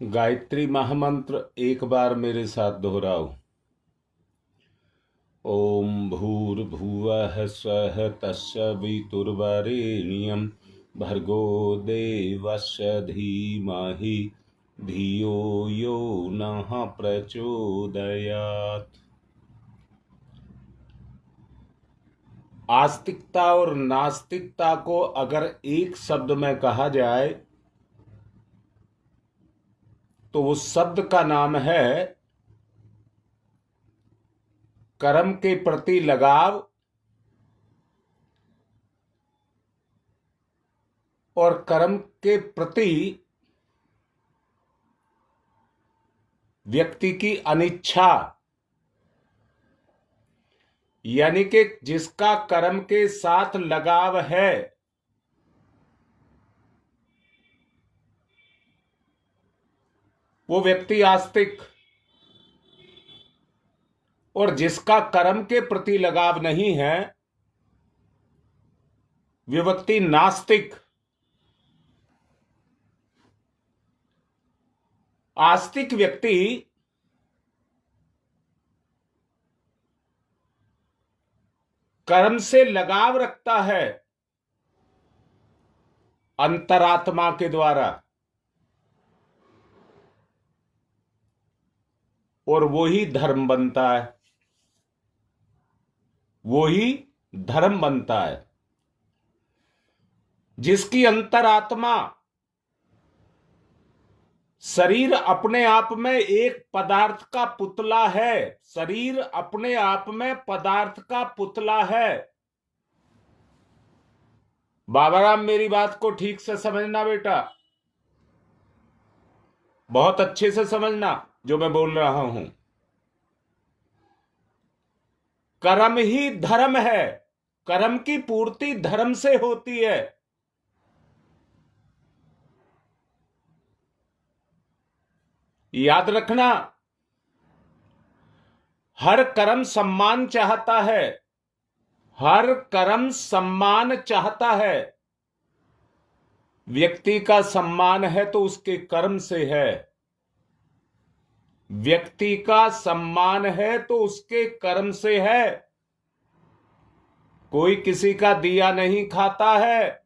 गायत्री महामंत्र एक बार मेरे साथ दोहराओ। ओम भूर्भुवः स्वः तत्सवितुर्वरेण्यं भर्गो देवस्य धीमहि धियो यो नः प्रचोदयात्। आस्तिकता और नास्तिकता को अगर एक शब्द में कहा जाए तो उस शब्द का नाम है कर्म के प्रति लगाव और कर्म के प्रति व्यक्ति की अनिच्छा, यानी कि जिसका कर्म के साथ लगाव है वो व्यक्ति आस्तिक, और जिसका कर्म के प्रति लगाव नहीं है वे व्यक्ति नास्तिक। आस्तिक व्यक्ति कर्म से लगाव रखता है अंतरात्मा के द्वारा, और वो ही धर्म बनता है, वो ही धर्म बनता है। जिसकी अंतरात्मा शरीर अपने आप में एक पदार्थ का पुतला है, शरीर अपने आप में पदार्थ का पुतला है। बाबाराम, मेरी बात को ठीक से समझना बेटा, बहुत अच्छे से समझना जो मैं बोल रहा हूं। कर्म ही धर्म है, कर्म की पूर्ति धर्म से होती है। याद रखना, हर कर्म सम्मान चाहता है, हर कर्म सम्मान चाहता है। व्यक्ति का सम्मान है तो उसके कर्म से है, व्यक्ति का सम्मान है तो उसके कर्म से है। कोई किसी का दिया नहीं खाता है,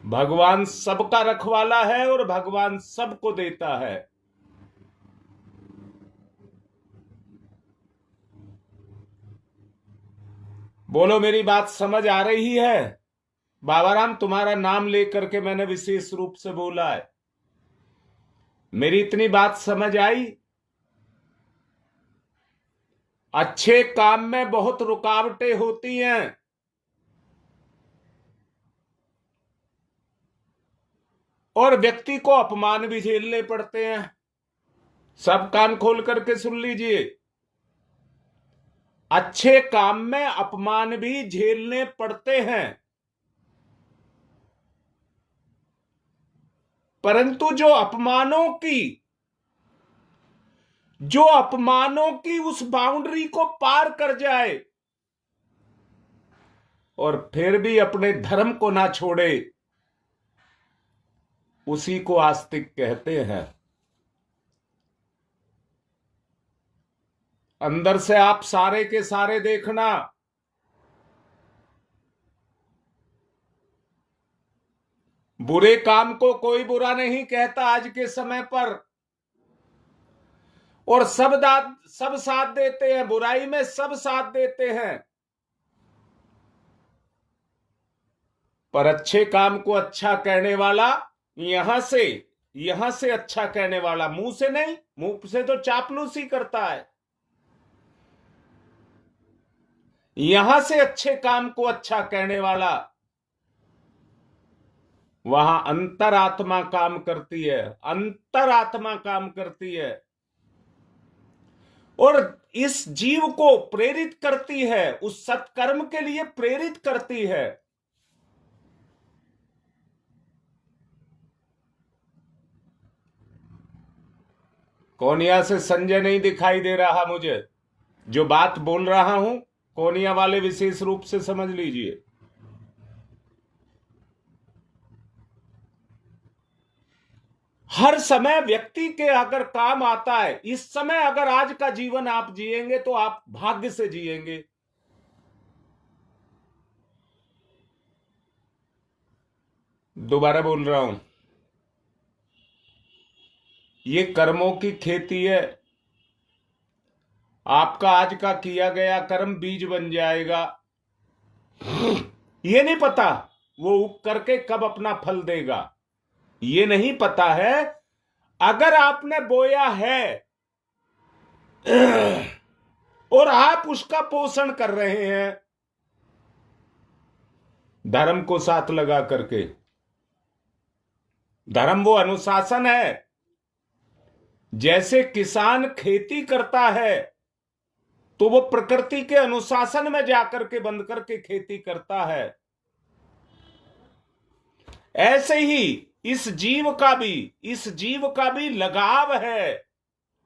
भगवान सबका रखवाला है और भगवान सबको देता है। बोलो, मेरी बात समझ आ रही है? बाबाराम, तुम्हारा नाम लेकर के मैंने विशेष रूप से बोला है, मेरी इतनी बात समझ आई? अच्छे काम में बहुत रुकावटें होती हैं, और व्यक्ति को अपमान भी झेलने पड़ते हैं। सब कान खोल करके सुन लीजिए, अच्छे काम में अपमान भी झेलने पड़ते हैं, परंतु जो अपमानों की उस बाउंड्री को पार कर जाए और फिर भी अपने धर्म को ना छोड़े, उसी को आस्तिक कहते हैं। अंदर से आप सारे के सारे देखना, बुरे काम को कोई बुरा नहीं कहता आज के समय पर, और सब साथ देते हैं, बुराई में सब साथ देते हैं। पर अच्छे काम को अच्छा कहने वाला यहां से अच्छा कहने वाला, मुंह से नहीं, मुंह से तो चापलूसी करता है। यहां से अच्छे काम को अच्छा कहने वाला, वहां अंतरात्मा काम करती है, अंतरात्मा काम करती है, और इस जीव को प्रेरित करती है, उस सत्कर्म के लिए प्रेरित करती है। कोनिया से संजय नहीं दिखाई दे रहा मुझे, जो बात बोल रहा हूं कोनिया वाले विशेष रूप से समझ लीजिए। हर समय व्यक्ति के अगर काम आता है, इस समय अगर आज का जीवन आप जिएंगे तो आप भाग्य से जिएंगे। दोबारा बोल रहा हूं, ये कर्मों की खेती है। आपका आज का किया गया कर्म बीज बन जाएगा, ये नहीं पता वो उग करके कब अपना फल देगा, ये नहीं पता है। अगर आपने बोया है और आप उसका पोषण कर रहे हैं धर्म को साथ लगा करके, धर्म वो अनुशासन है। जैसे किसान खेती करता है तो वो प्रकृति के अनुशासन में जाकर के बंद करके खेती करता है, ऐसे ही इस जीव का भी लगाव है,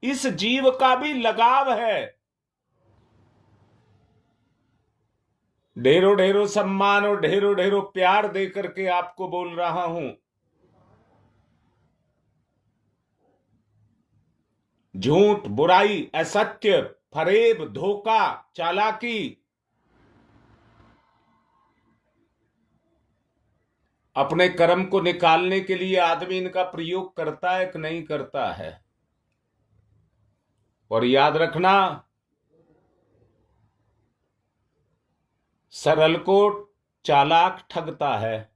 इस जीव का भी लगाव है। ढेरों ढेरों सम्मान और ढेरों ढेरों प्यार दे करके आपको बोल रहा हूं, झूठ, बुराई, असत्य, फरेब, धोखा, चालाकी अपने कर्म को निकालने के लिए आदमी इनका प्रयोग करता है कि नहीं करता है। और याद रखना, सरल को चालाक ठगता है,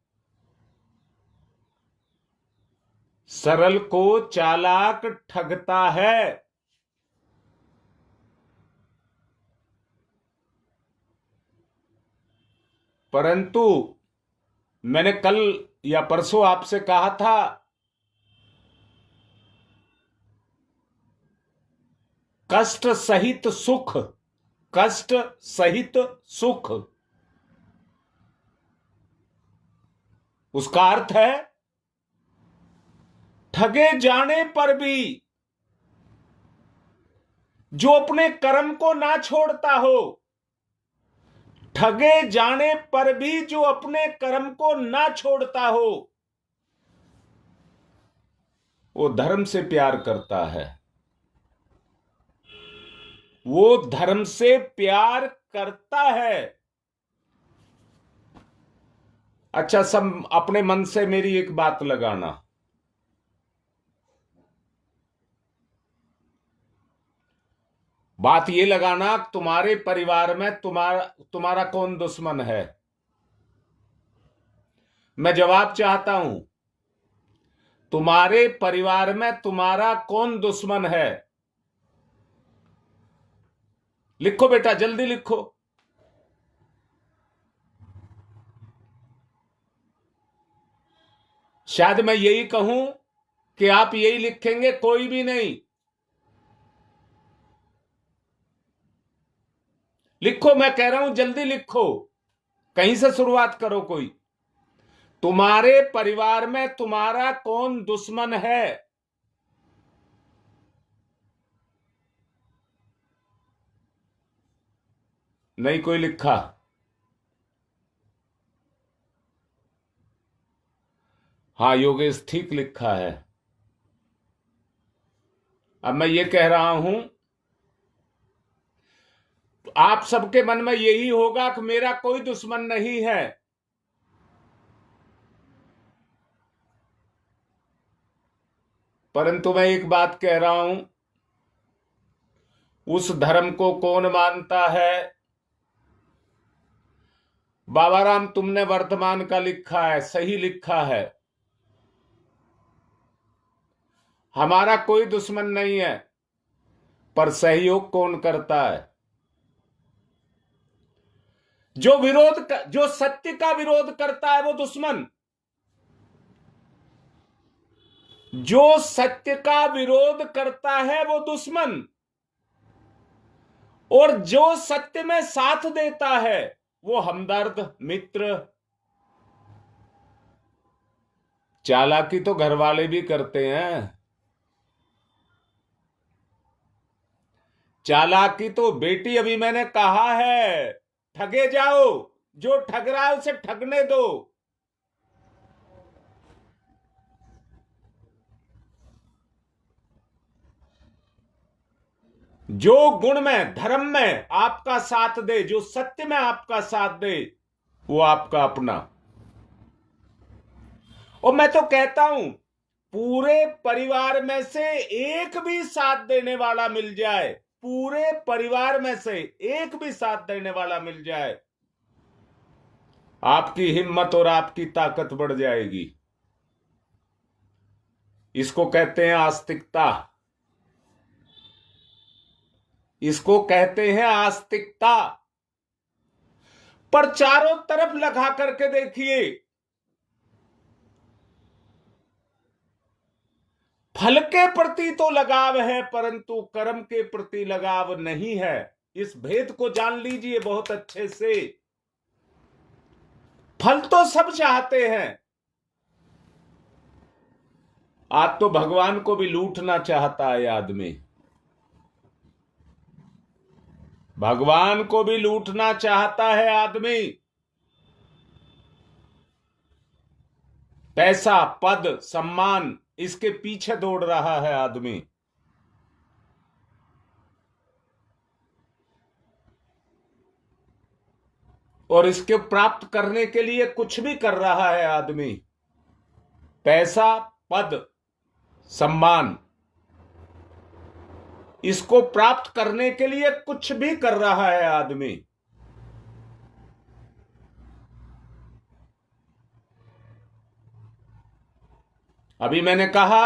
सरल को चालाक ठगता है। परंतु मैंने कल या परसों आपसे कहा था, कष्ट सहित सुख, कष्ट सहित सुख, उसका अर्थ है ठगे जाने पर भी जो अपने कर्म को ना छोड़ता हो, ठगे जाने पर भी जो अपने कर्म को ना छोड़ता हो, वो धर्म से प्यार करता है, वो धर्म से प्यार करता है। अच्छा, सब अपने मन से मेरी एक बात लगाना, बात ये लगाना तुम्हारे परिवार में तुम्हारा कौन दुश्मन है। मैं जवाब चाहता हूं, तुम्हारे परिवार में तुम्हारा कौन दुश्मन है? लिखो बेटा, जल्दी लिखो। शायद मैं यही कहूं कि आप यही लिखेंगे, कोई भी नहीं। लिखो, मैं कह रहा हूं जल्दी लिखो, कहीं से शुरुआत करो। कोई, तुम्हारे परिवार में तुम्हारा कौन दुश्मन है? नहीं कोई लिखा। हाँ योगेश, ठीक लिखा है। अब मैं ये कह रहा हूं, आप सबके मन में यही होगा कि मेरा कोई दुश्मन नहीं है। परंतु मैं एक बात कह रहा हूं, उस धर्म को कौन मानता है? बाबा राम, तुमने वर्तमान का लिखा है, सही लिखा है। हमारा कोई दुश्मन नहीं है, पर सहयोग कौन करता है? जो सत्य का विरोध करता है वो दुश्मन, जो सत्य का विरोध करता है वो दुश्मन, और जो सत्य में साथ देता है वो हमदर्द, मित्र। चालाकी तो घर वाले भी करते हैं, चालाकी तो बेटी, अभी मैंने कहा है, ठगे जाओ, जो ठग रहा है उसे ठगने दो। जो गुण में, धर्म में आपका साथ दे, जो सत्य में आपका साथ दे, वो आपका अपना। और मैं तो कहता हूं, पूरे परिवार में से एक भी साथ देने वाला मिल जाए, पूरे परिवार में से एक भी साथ देने वाला मिल जाए, आपकी हिम्मत और आपकी ताकत बढ़ जाएगी। इसको कहते हैं आस्तिकता, इसको कहते हैं आस्तिकता। पर चारों तरफ लगा करके देखिए, फल के प्रति तो लगाव है, परंतु कर्म के प्रति लगाव नहीं है। इस भेद को जान लीजिए बहुत अच्छे से। फल तो सब चाहते हैं। आज तो भगवान को भी लूटना चाहता है आदमी, भगवान को भी लूटना चाहता है आदमी। पैसा, पद, सम्मान, इसके पीछे दौड़ रहा है आदमी। और इसके प्राप्त करने के लिए कुछ भी कर रहा है आदमी। पैसा, पद, सम्मान, इसको प्राप्त करने के लिए कुछ भी कर रहा है आदमी। अभी मैंने कहा,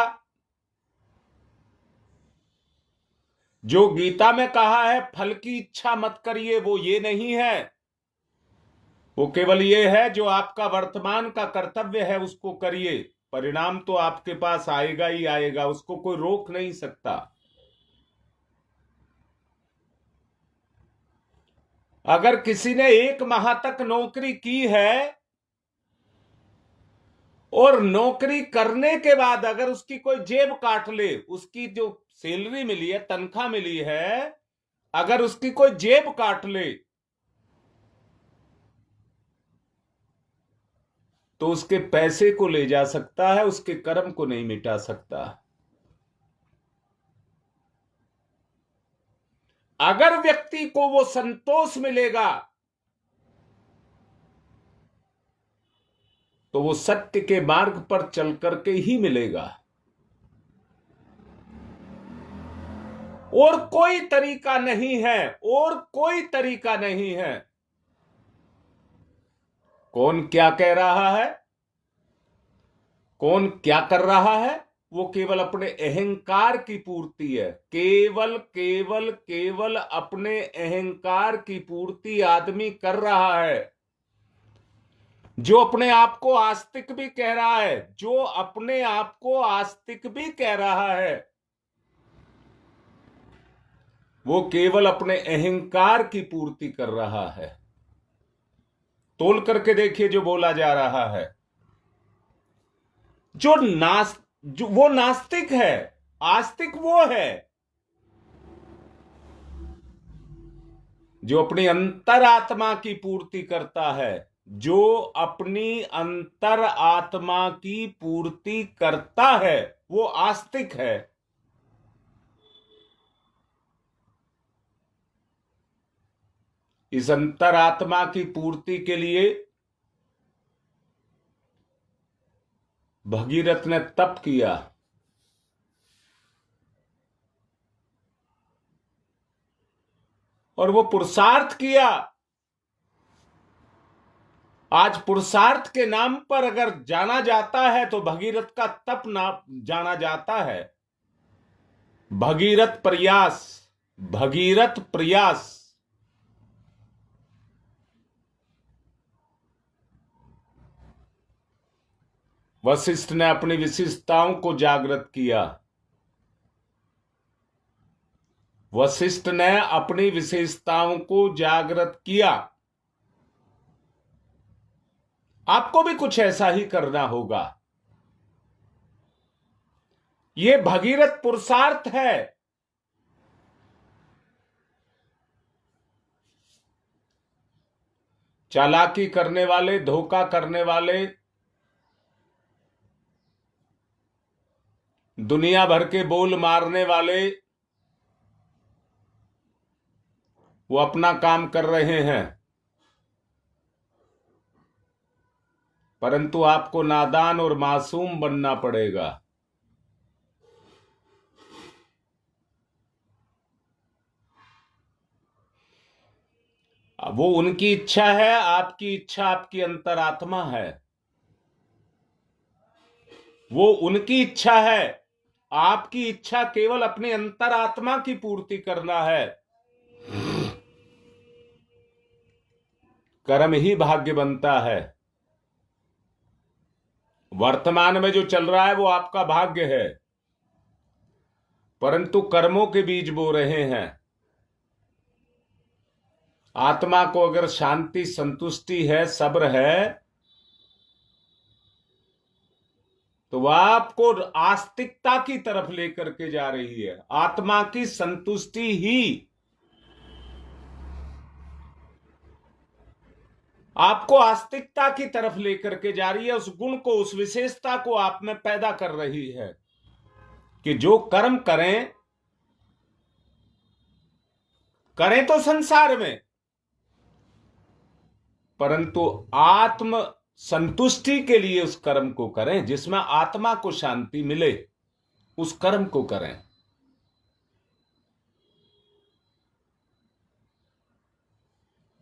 जो गीता में कहा है फल की इच्छा मत करिए, वो ये नहीं है। वो केवल ये है, जो आपका वर्तमान का कर्तव्य है उसको करिए, परिणाम तो आपके पास आएगा ही आएगा, उसको कोई रोक नहीं सकता। अगर किसी ने 1 माह तक नौकरी की है और नौकरी करने के बाद अगर उसकी कोई जेब काट ले, उसकी जो सैलरी मिली है, तनख्वाह मिली है, अगर उसकी कोई जेब काट ले, तो उसके पैसे को ले जा सकता है, उसके कर्म को नहीं मिटा सकता। अगर व्यक्ति को वो संतोष मिलेगा, तो वो सत्य के मार्ग पर चल करके ही मिलेगा। और कोई तरीका नहीं है, और कोई तरीका नहीं है। कौन क्या कह रहा है, कौन क्या कर रहा है, वो केवल अपने अहंकार की पूर्ति है। केवल केवल केवल अपने अहंकार की पूर्ति आदमी कर रहा है। जो अपने आप को आस्तिक भी कह रहा है, जो अपने आप को आस्तिक भी कह रहा है, वो केवल अपने अहंकार की पूर्ति कर रहा है। तोल करके देखिए जो बोला जा रहा है। जो वो नास्तिक है, आस्तिक वो है जो अपनी अंतरात्मा की पूर्ति करता है। जो अपनी अंतर आत्मा की पूर्ति करता है वो आस्तिक है। इस अंतरात्मा की पूर्ति के लिए भगीरथ ने तप किया, और वो पुरुषार्थ किया। आज पुरुषार्थ के नाम पर अगर जाना जाता है तो भगीरथ का तप ना जाना जाता है। भगीरथ प्रयास, भगीरथ प्रयास। वशिष्ठ ने अपनी विशेषताओं को जागृत किया। वशिष्ठ ने अपनी विशेषताओं को जागृत किया। आपको भी कुछ ऐसा ही करना होगा। ये भगीरथ पुरुषार्थ है। चालाकी करने वाले, धोखा करने वाले, दुनिया भर के बोल मारने वाले, वो अपना काम कर रहे हैं, परंतु आपको नादान और मासूम बनना पड़ेगा। वो उनकी इच्छा है, आपकी इच्छा आपकी अंतरात्मा है। वो उनकी इच्छा है, आपकी इच्छा केवल अपनी अंतरात्मा की पूर्ति करना है। कर्म ही भाग्य बनता है। वर्तमान में जो चल रहा है वो आपका भाग्य है, परंतु कर्मों के बीज बो रहे हैं। आत्मा को अगर शांति, संतुष्टि है, सब्र है, तो वह आपको आस्तिकता की तरफ लेकर के जा रही है। आत्मा की संतुष्टि ही आपको आस्तिकता की तरफ लेकर के जा रही है। उस गुण को, उस विशेषता को आप में पैदा कर रही है कि जो कर्म करें, करें तो संसार में, परंतु आत्म संतुष्टि के लिए उस कर्म को करें, जिसमें आत्मा को शांति मिले, उस कर्म को करें।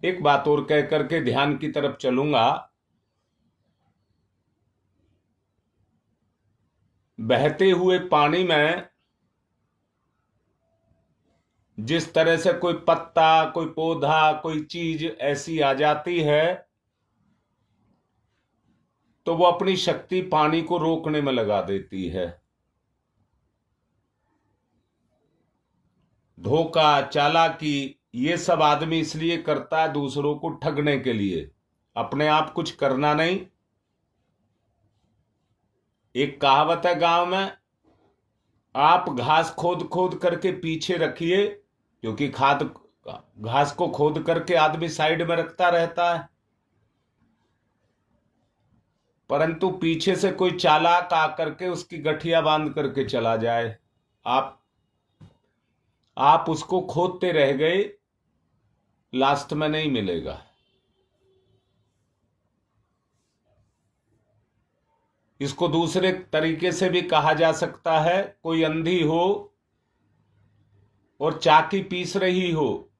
एक बात और कह करके ध्यान की तरफ चलूंगा। बहते हुए पानी में जिस तरह से कोई पत्ता, कोई पौधा, कोई चीज ऐसी आ जाती है, तो वो अपनी शक्ति पानी को रोकने में लगा देती है। धोखा, चालाकी, ये सब आदमी इसलिए करता है दूसरों को ठगने के लिए, अपने आप कुछ करना नहीं। एक कहावत है गांव में, आप घास खोद खोद करके पीछे रखिए, क्योंकि घास को खोद करके आदमी साइड में रखता रहता है, परंतु पीछे से कोई चालाक आकर के उसकी गठिया बांध करके चला जाए, आप उसको खोदते रह गए, लास्ट में नहीं मिलेगा। इसको दूसरे तरीके से भी कहा जा सकता है, कोई अंधी हो और चाकी पीस रही हो,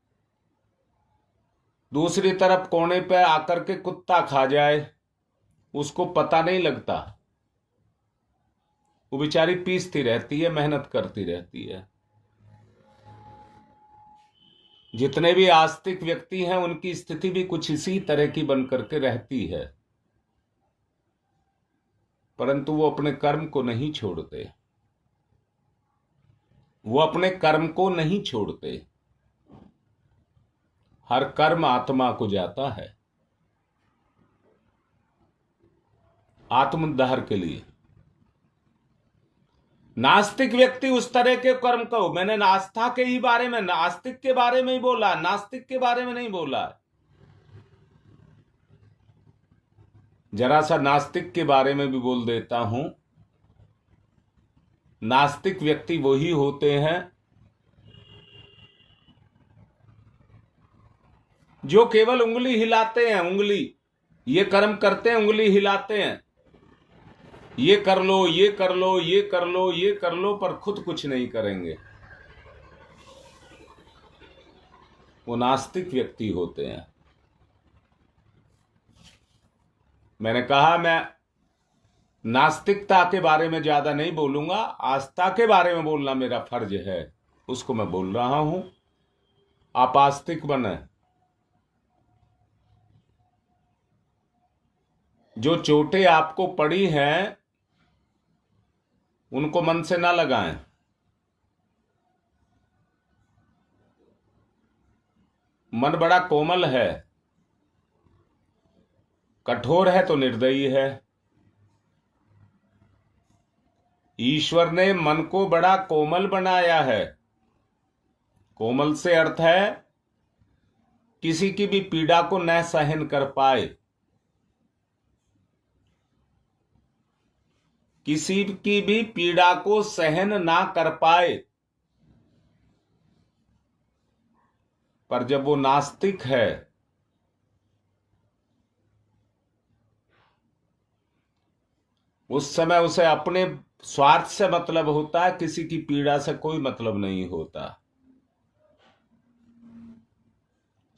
दूसरी तरफ कोने पे आकर के कुत्ता खा जाए, उसको पता नहीं लगता, वो बेचारी पीसती रहती है, मेहनत करती रहती है। जितने भी आस्तिक व्यक्ति हैं उनकी स्थिति भी कुछ इसी तरह की बन करके रहती है, परंतु वो अपने कर्म को नहीं छोड़ते। वो अपने कर्म को नहीं छोड़ते। हर कर्म आत्मा को जाता है, आत्मोद्धार के लिए। नास्तिक व्यक्ति उस तरह के कर्म को, मैंने आस्था के ही बारे में, नास्तिक के बारे में ही बोला, नास्तिक के बारे में नहीं बोला। जरा सा नास्तिक के बारे में भी बोल देता हूं। नास्तिक व्यक्ति वही होते हैं जो केवल उंगली हिलाते हैं, उंगली, ये कर्म करते हैं, उंगली हिलाते हैं, ये कर लो, ये कर लो, ये कर लो, ये कर लो, पर खुद कुछ नहीं करेंगे। वो नास्तिक व्यक्ति होते हैं। मैंने कहा मैं नास्तिकता के बारे में ज्यादा नहीं बोलूंगा, आस्था के बारे में बोलना मेरा फर्ज है, उसको मैं बोल रहा हूं। आप आस्तिक बने। जो चोटें आपको पड़ी हैं उनको मन से ना लगाएं। मन बड़ा कोमल है, कठोर है तो निर्दयी है। ईश्वर ने मन को बड़ा कोमल बनाया है। कोमल से अर्थ है किसी की भी पीड़ा को न सहन कर पाए, किसी की भी पीड़ा को सहन ना कर पाए। पर जब वो नास्तिक है, उस समय उसे अपने स्वार्थ से मतलब होता है, किसी की पीड़ा से कोई मतलब नहीं होता।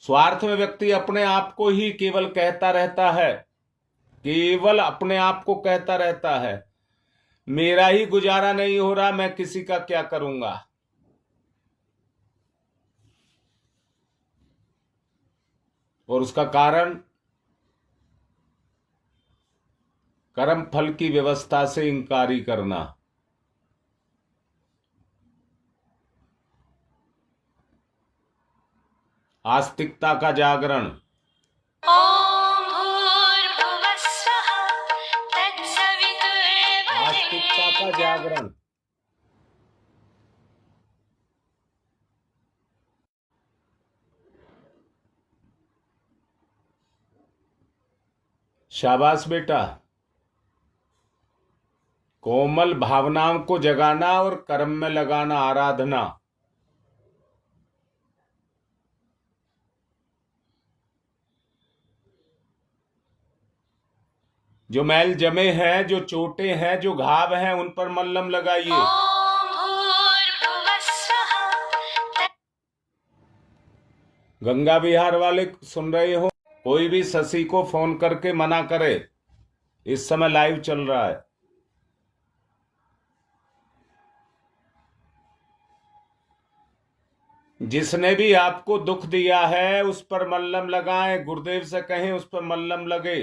स्वार्थ में व्यक्ति अपने आप को ही केवल कहता रहता है, केवल अपने आप को कहता रहता है, मेरा ही गुजारा नहीं हो रहा, मैं किसी का क्या करूंगा। और उसका कारण कर्म फल की व्यवस्था से इंकारी करना। आस्तिकता का जागरण। ॐ भूर्भुवः स्वः तत्सवितुर्वरेण्यं आस्तिकता का जागरण। शाबाश बेटा। कोमल भावनाओं को जगाना और कर्म में लगाना आराधना। जो मैल जमे हैं, जो चोटें हैं, जो घाव हैं, उन पर मल्लम लगाइए। ॐ भूर्भुवः स्वः गंगा विहार वाले सुन रहे हो? कोई भी शशि को फोन करके मना करे, इस समय लाइव चल रहा है। जिसने भी आपको दुख दिया है उस पर मल्लम लगाएं, गुरुदेव से कहें उस पर मल्लम लगे,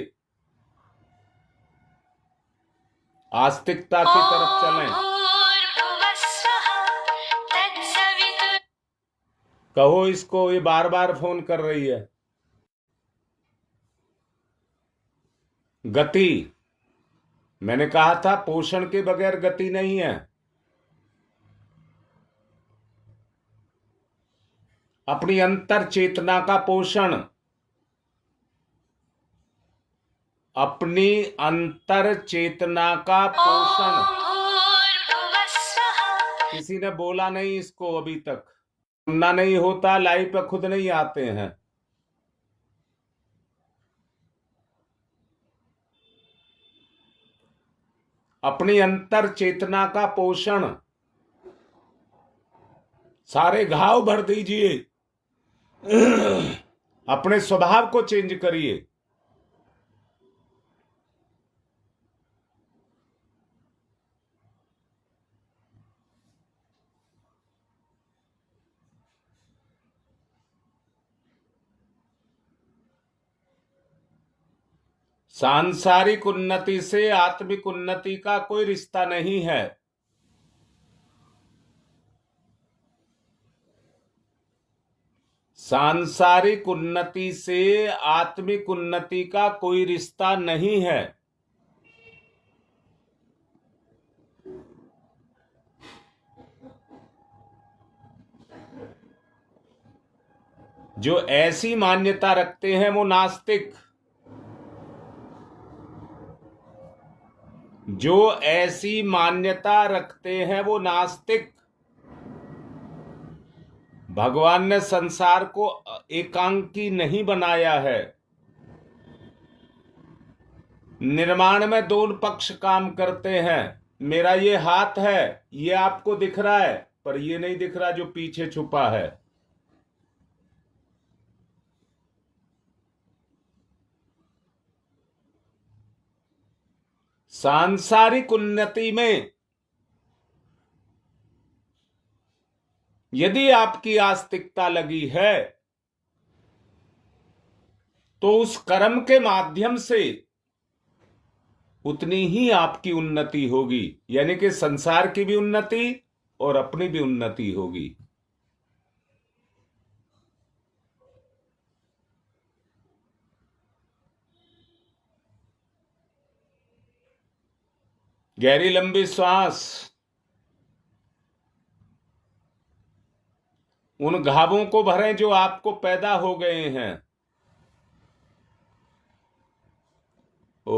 आस्तिकता की तरफ चलें। भूर्भुवः स्वः तत्सवितुर् कहो इसको, ये बार बार फोन कर रही है। गति, मैंने कहा था पोषण के बगैर गति नहीं है। अपनी अंतर चेतना का पोषण, अपनी अंतर चेतना का पोषण। भूर्भुवः स्वः किसी ने बोला नहीं इसको अभी तक, सुनना नहीं होता, लाइव पे खुद नहीं आते हैं। अपनी अंतर चेतना का पोषण, सारे घाव भर दीजिए, अपने स्वभाव को चेंज करिए। सांसारिक उन्नति से आत्मिक उन्नति का कोई रिश्ता नहीं है। सांसारिक उन्नति से आत्मिक उन्नति का कोई रिश्ता नहीं है। जो ऐसी मान्यता रखते हैं वो नास्तिक, जो ऐसी मान्यता रखते हैं वो नास्तिक। भगवान ने संसार को एकांकी नहीं बनाया है। निर्माण में दोनों पक्ष काम करते हैं। मेरा ये हाथ है, ये आपको दिख रहा है, पर ये नहीं दिख रहा जो पीछे छुपा है। सांसारिक उन्नति में यदि आपकी आस्तिकता लगी है तो उस कर्म के माध्यम से उतनी ही आपकी उन्नति होगी, यानी कि संसार की भी उन्नति और अपनी भी उन्नति होगी। गहरी लंबी सांस। उन घावों को भरें जो आपको पैदा हो गए हैं। ओ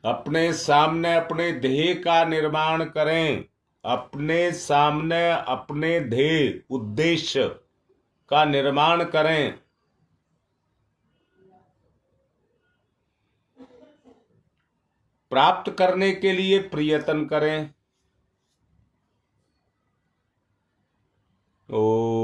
अपने सामने अपने ध्येय का निर्माण करें। अपने सामने अपने ध्येय उद्देश्य का निर्माण करें। प्राप्त करने के लिए प्रयत्न करें। ओ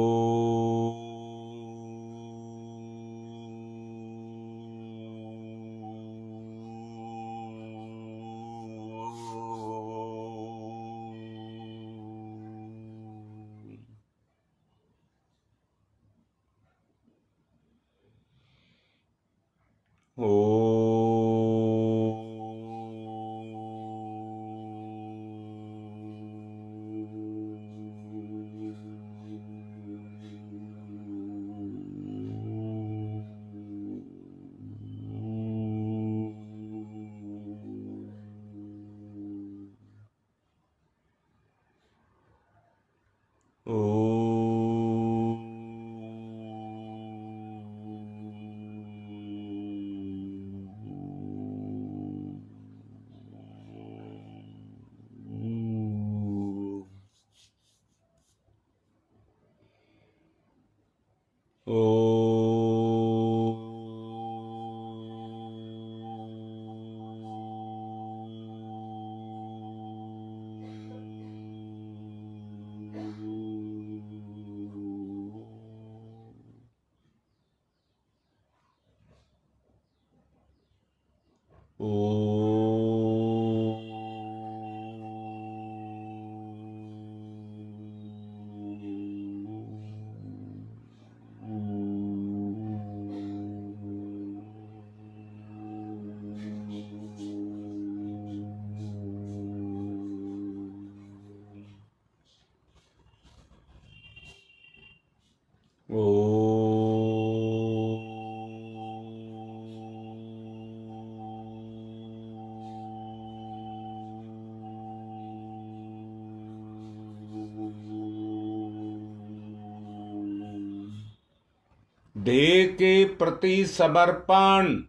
ध्येय के प्रति समर्पण।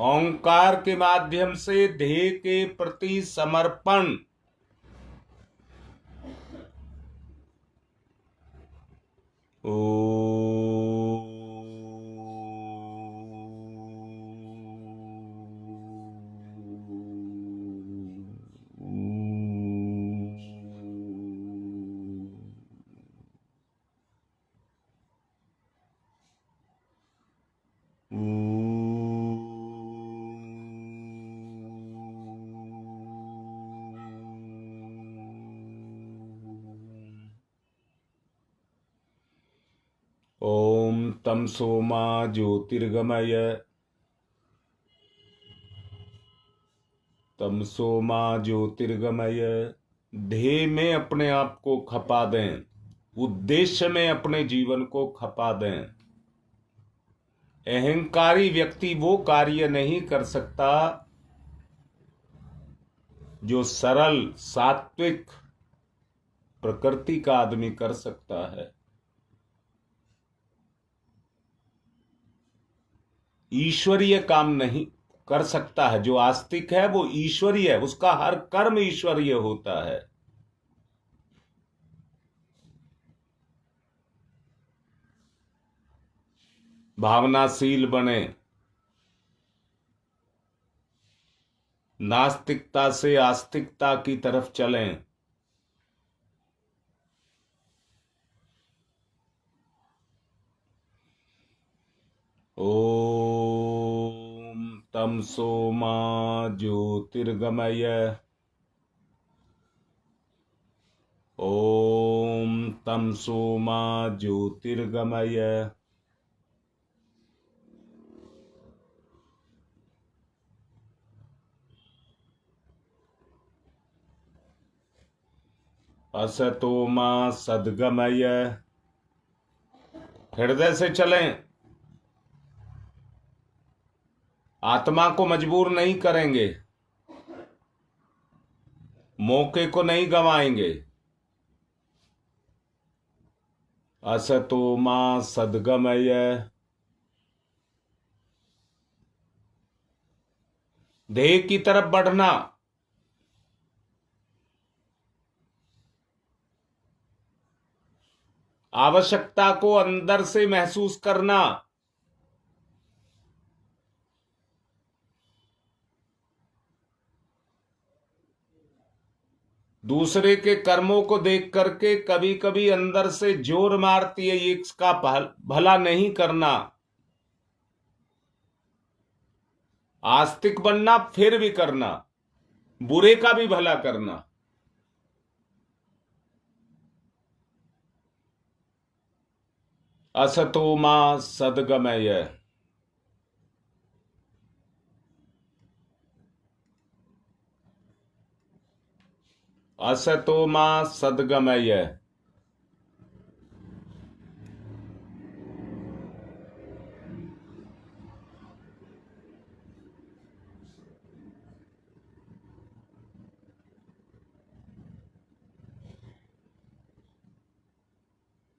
ओंकार के माध्यम से ध्येय के प्रति समर्पण। तमसो मा ज्योतिर्गमय, तमसो मा ज्योतिर्गमय। ध्येय में अपने आप को खपा दें, उद्देश्य में अपने जीवन को खपा दें। अहंकारी व्यक्ति वो कार्य नहीं कर सकता जो सरल सात्विक प्रकृति का आदमी कर सकता है। ईश्वरीय काम नहीं कर सकता है। जो आस्तिक है वो ईश्वरीय है, उसका हर कर्म ईश्वरीय होता है। भावनाशील बने, नास्तिकता से आस्तिकता की तरफ चलें। ओम तमसो मा ज्योतिर्गमय, ओम तमसो मा ज्योतिर्गमय। असतो मा सद्गमय। हृदय से चलें, आत्मा को मजबूर नहीं करेंगे, मौके को नहीं गंवाएंगे। असतो मा सद्गमय, ध्येय की तरफ बढ़ना। आवश्यकता को अंदर से महसूस करना। दूसरे के कर्मों को देख करके कभी कभी अंदर से जोर मारती है, ये इसका भला नहीं करना। आस्तिक बनना फिर भी करना, बुरे का भी भला करना। असतो मा सद्गमय, असतो मा सद्गमय।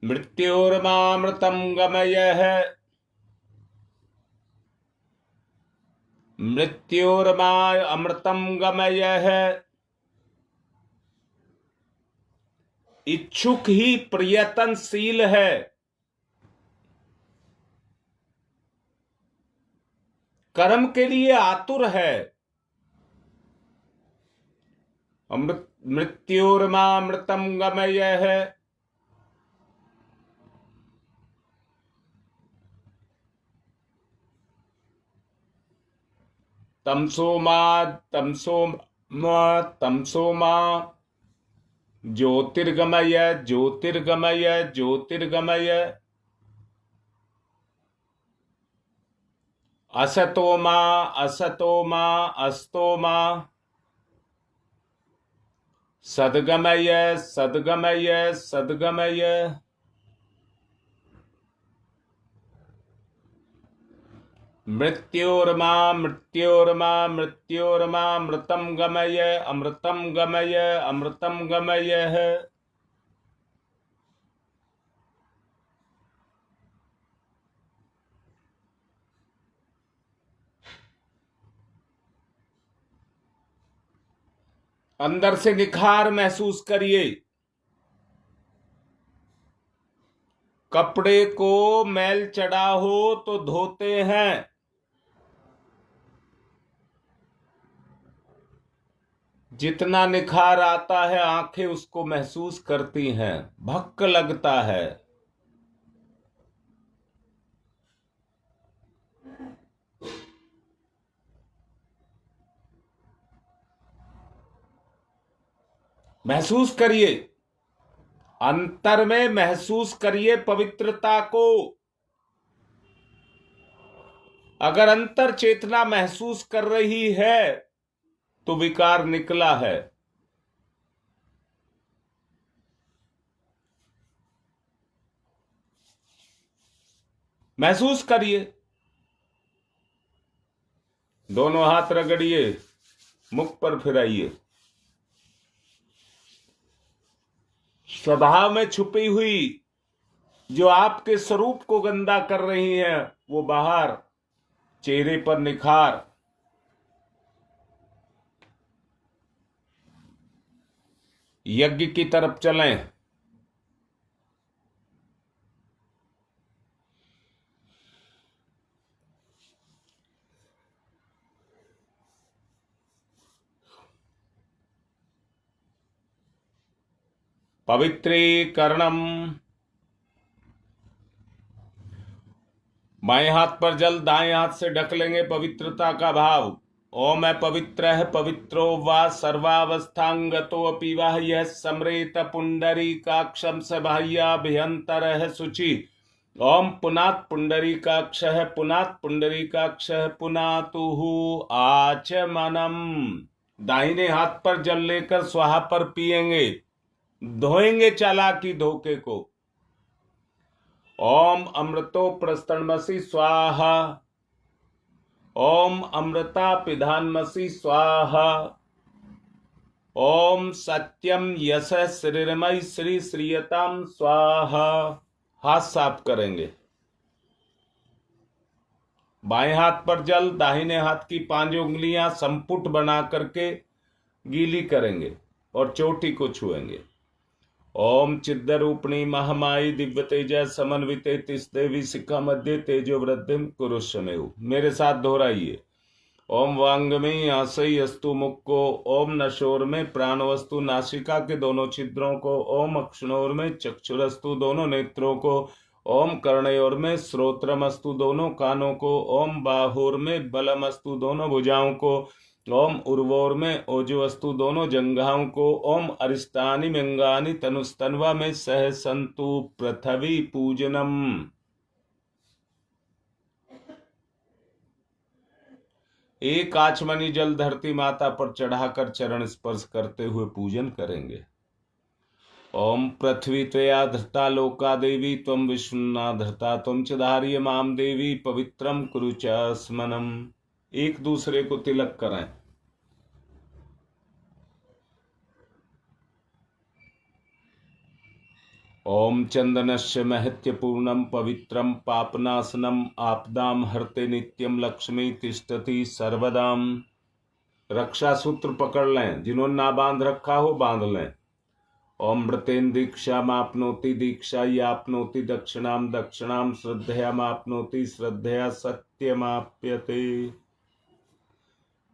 मृत्योर्मामृतं गमयः, मृत्योर्मा अमृतं गमयः। इच्छुक ही प्रयत्नशील है, कर्म के लिए आतुर है। अमृत मृत्योर्मामृतं गमयः, तमसो मा ज्योतिर्गमय, ज्योतिर्गमय, ज्योतिर्गमय। असतो मा अस्तो मा सद्गमय, सद्गमय, सद्गमय। मृत्योर्मा मृतं गमय, अमृतं गमय, अमृतं गमय। अंदर से निखार महसूस करिए। कपड़े को मैल चढ़ा हो तो धोते हैं, जितना निखार आता है आंखें उसको महसूस करती हैं, भक्क लगता है। महसूस करिए, अंतर में महसूस करिए पवित्रता को। अगर अंतर चेतना महसूस कर रही है तो विकार निकला है। महसूस करिए। दोनों हाथ रगड़िए, मुख पर फिराइए। स्वभाव में छुपी हुई जो आपके स्वरूप को गंदा कर रही हैं वो बाहर, चेहरे पर निखार। यज्ञ की तरफ चलें। पवित्रीकरणम। बाएं हाथ पर जल दाएं हाथ से ढक लेंगे पवित्रता का भाव। ओम है पवित्र है पवित्रो वा सर्वावस्थांगतो अपि वाह यह समरेत पुंडरीकाक्षम स बाह्याभ्यंतर है शुचि। ओम पुनात पुंडरीकाक्ष है पुनात पुंडरीकाक्ष है पुनातुहु आचमनम। दाहिने हाथ पर जल लेकर स्वाहा पर पिएंगे, धोएंगे चालाकी धोखे को। ओम अमृतो प्रस्तनमसि स्वाहा। ओम अमृता पिधानमसि स्वाहा। ओम सत्यम यश श्रीरमय श्री श्रीयताम स्वाहा। हाथ साफ करेंगे। बाएं हाथ पर जल, दाहिने हाथ की 5 उंगलियां संपुट बना करके गीली करेंगे और चोटी को छुएंगे। ओम चिद्रूपिणी महामाई दिव्य तेज समन्विते तिस देवी शिखा मध्य तेजो वृद्धिम कुरुष्मेव। मेरे साथ दोहराइए। ओम वांग में आशय अस्तु मुख को, ओम नशोर में प्राण वस्तु नासिका के दोनों छिद्रों को, ओम अक्षणोर में चक्षुरस्तु दोनों नेत्रों को, ओम कर्णयोर में श्रोत्रमस्तु दोनों कानों को, ओम बाहुर में बलमस्तु दोनों भुजाओं को, ओम उर्वोर में ओजवस्तु दोनों जंघाओं को, ओम अरिष्टानि मंगानि तनुस्तन्वा में सह संतु पृथ्वी पूजनम। एक आचमनी जल धरती माता पर चढ़ाकर चरण स्पर्श करते हुए पूजन करेंगे। ओम पृथ्वी त्वया धृता लोका देवी त्वं विष्णुना धृता त्वं च धार्य माम देवी पवित्रम कुरु च स्मनम। एक दूसरे को तिलक करें। ओम चंदनस्य महत्यपूर्णम पवित्रम पापनाशनम आपदाम हरते नित्यम लक्ष्मी तिष्ठति सर्वदाम। रक्षा सूत्र पकड़ लें, जिन्होंने ना बांध रखा हो बांध लें। ओम मृतेन दीक्षा मापनोति दीक्षा यापनोति दक्षिणाम दक्षिणाम श्रद्धया मापनोति श्रद्धया सत्यमाप्यते।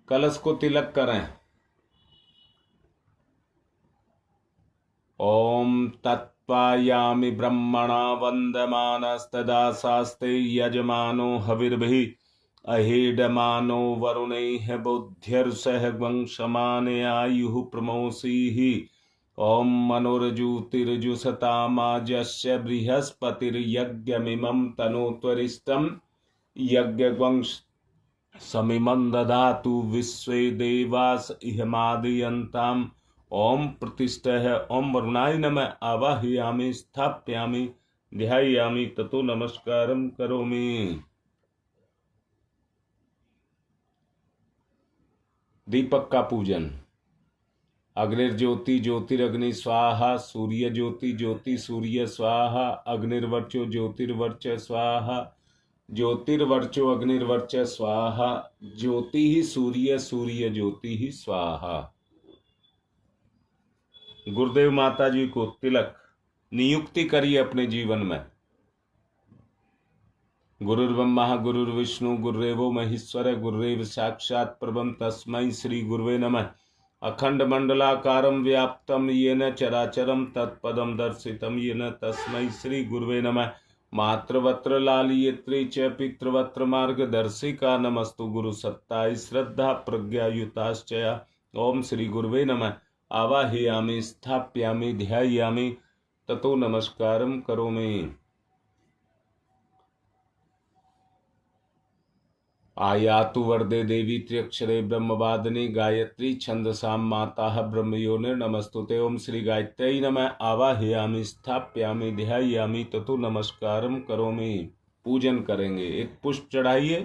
कलश को तिलक करें। ओम तत्पायामि ब्रह्मणा वंदमानस्तदा शास्ते यजमानो हविर्भिः अहेडमानो वरुणैः बुद्ध्यर्षः वंशमाने आयुः प्रमोषीः। ओम मनोरजुतिरजुसतामाजस्य बृहस्पतिर्यज्ञमिमं तनोत्वरिष्टं यज्ञवंश समिमं दधातु विश्वे देवास इहमादयन्ताम्। ओम प्रतिष्ठः। ओम वरुणाय नमः आवाहयामि स्थापयामि ध्यायामि ततो नमस्कारं करोमि। दीपक का पूजन। अग्निर्ज्योति ज्योतिरग्नि स्वाहा। सूर्य ज्योति ज्योति सूर्य स्वाहा। अग्निर्वर्चो ज्योतिर्वर्च स्वाहा। ज्योतिर्वर्चो अग्निर्वर्च स्वाहा। ज्योति ही सूर्य सूर्य ज्योति ही स्वाहा। गुरुदेव माता जी को तिलक नियुक्ति करिए अपने जीवन में। गुरुर्ब्रह्मा गुरुर्विष्णु गुरुरेवो महेश्वर गुरुरेव साक्षात् परब्रह्म तस्मै श्री गुरुवे नमः। अखंड मंडलाकारं व्याप्तं येन चराचरं तत्पदं दर्शितं येन तस्मै श्री गुरुवे नमः। मातृवत्र लालयित्री च पितृवत्र मार्गदर्शिका नमस्तु गुरु सत्ताय श्रद्धा प्रज्ञायुताश्चया। ओम श्री गुरुवे नमः। आवाहयामि स्थापयामि ध्यायामि ततो नमस्कारं करोमि। आयातु वरदे देवी त्र्यक्षरे ब्रह्मवादिनी गायत्री छंदसां माता ब्रह्मयोनिर नमस्तुते। ओम श्री गायत्र्यै नमः। आवाहयामि स्थाप्यामि ध्यायामि ततो नमस्कारम करोमि। पूजन करेंगे, एक पुष्प चढ़ाइए।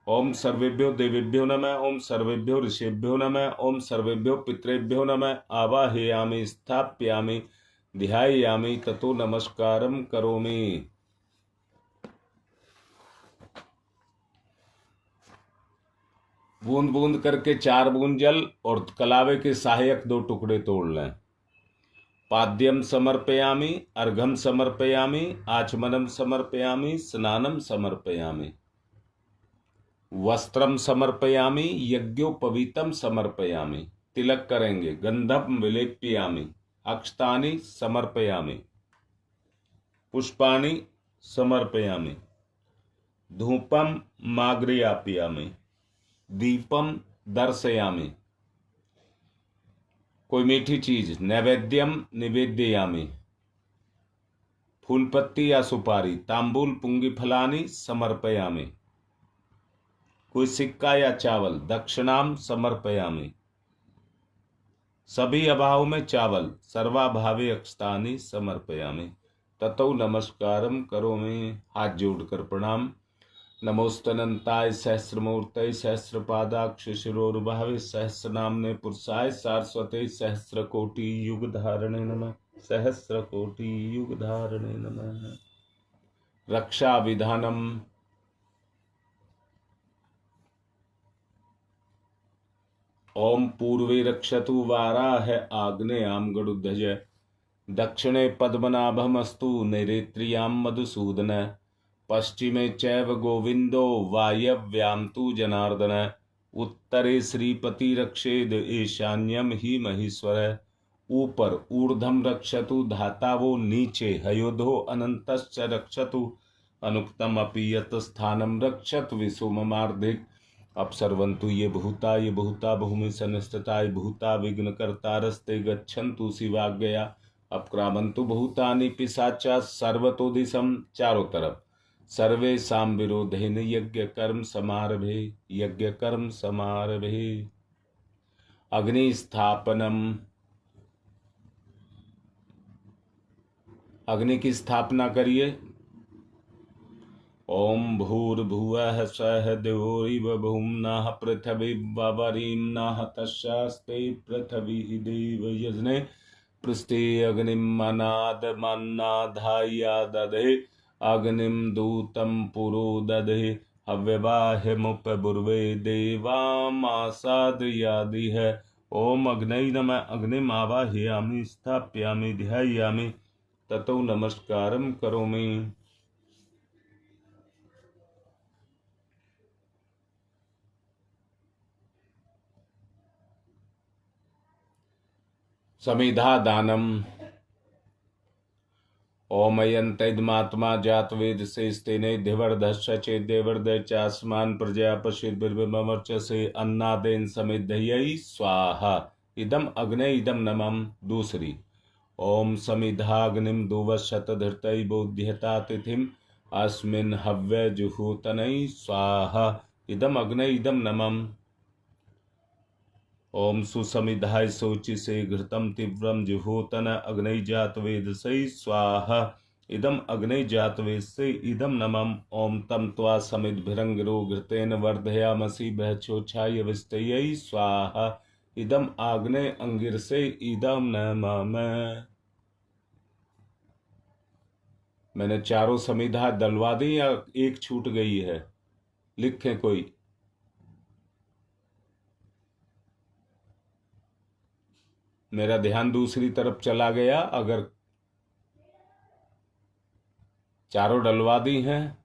ओम सर्वेभ्यो देवेभ्यो नमः। ओम सर्वेभ्यो ऋषिभ्यो नमः। ओम सर्वेभ्यो पितृभ्यो नमः। आवाहयामि स्थाप्यामि ध्यायामि ततो नमस्कारम करोमि। बूंद बूंद करके 4 बूंद जल और कलावे के सहायक 2 टुकड़े तोड़ लें। पाद्यम समर्पयामि, अर्घम समर्पयामि, आचमनम समर्पयामि, स्नानम समर्पयामि, वस्त्रम समर्पयामि, यज्ञोपवीतम समर्पयामि। तिलक करेंगे। गंधम विलेप्यामि, अक्षतानि समर्पयामि, पुष्पाणि समर्पयामि, धूपम माग्रयापयामि, दीपम दर्शयामि। कोई मीठी चीज नैवेद्यम निवेद्यामि, फूल पत्ती या सुपारी, तांबूल पुंगी फलानी समर्पयामि। कोई सिक्का या चावल दक्षिणाम समर्पयामि। सभी अभाव में चावल, सर्वाभावे अक्षतानि समर्पयामि। ततो नमस्कारम करोमि। हाथ जोड़कर प्रणाम। नमोस्तनंताय सहस्रमूर्तये सहस्रपादाक्ष शिरोर्भावे सहस्रनाम्ने पुरुषाय सारस्वते सहस्रकोटि युग धारणे नमः। सहस्रकोटि युग धारणे नमः। रक्षा विधानम। ओम पूर्वे रक्षतु वाराह आग्नेयाम गरुध्वज, दक्षिणे पद्मनाभमस्तु नैरेत्र्यां मधुसूदन, पश्चिमे चैव गोविंदो वायव्यां तु जनार्दन, उत्तरे श्रीपति रक्षेद ईशान्यम ही महेश्वर। ऊपर ऊर्ध्वम रक्षतु धातावो, नीचे हयोधो अनंतश्च रक्षतु, अनुक्तम अपि यत् स्थानम रक्षत विसुममार्धिक। अपसर्वन्तु ये बहुता भूमि संस्थिता भूता विघ्नकर्तारस्ते गच्छन्तु शिवाज्ञया। अपक्रामन्तु भूतानि पिशाचा सर्वतो दिशम। चारों तरफ सर्वे साम विरोधेन यज्ञ कर्म समारभे, यज्ञ कर्म समारभे। अग्नि स्थापनम। अग्नि की स्थापना करिए। ओम भूर्भुवः स्वः देवोरिव भूम्नः पृथ्वी वरीम्नः तस्यास्ते पृथ्वी देव यजने पृष्ठे अग्निम मनादमन्नाधाया दधे अग्निम दूतम पुरो दधे हव्यवाह्यमुपबुर्वे देवामासादयादि है। ओम अग्नये नमः। अग्निम आवाहयामि स्थाप्यामि ध्यायामि ततो नमस्कारम करोमि। समिधा दानम। ओमयंतैद्मात्मा जातवेद से स्तेने धिवर्धस्य चेदेवर्धय चास्मान प्रजया पशिर्बिर्मर्चसे अन्नादेन समिधयै स्वाहा। इदम अग्ने इदम नमम। दूसरी ओम समिधाग्निम दुवशतधृतै बोध्यता तिथिम अस्मिन् हव्य जुहूतनै स्वाहा। इदम अग्ने इदम नमम। ओम सुसमिधाय शोचि से घृतम तीव्रम जुहोतन अग्नि जात वेद से स्वाहा। इदम अग्नि जात वेद से इदम नमम। ओम तम त्वा समित भिरंगिरो घृतेन वर्धयामसि बहचोछाय विस्तयै स्वाहा। इदम आग्ने अंगिर से इदम नमम। मैंने चारों समिधा दलवा दी या एक छूट गई है? लिखें कोई। मेरा ध्यान दूसरी तरफ चला गया। अगर चारों डलवा दी हैं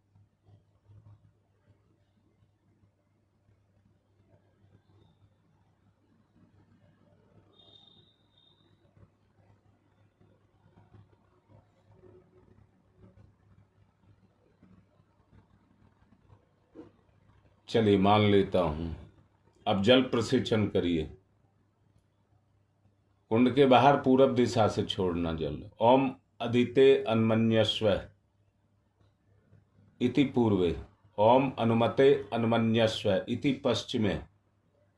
चलिए मान लेता हूं। अब जल प्रसेचन करिए। कुंड के बाहर पूरब दिशा से छोड़ना जल। ओम अदिते अन्मन्यस्व इति पूर्वे ओम अनुमते अनुमन्यस्व इति पश्चिमे,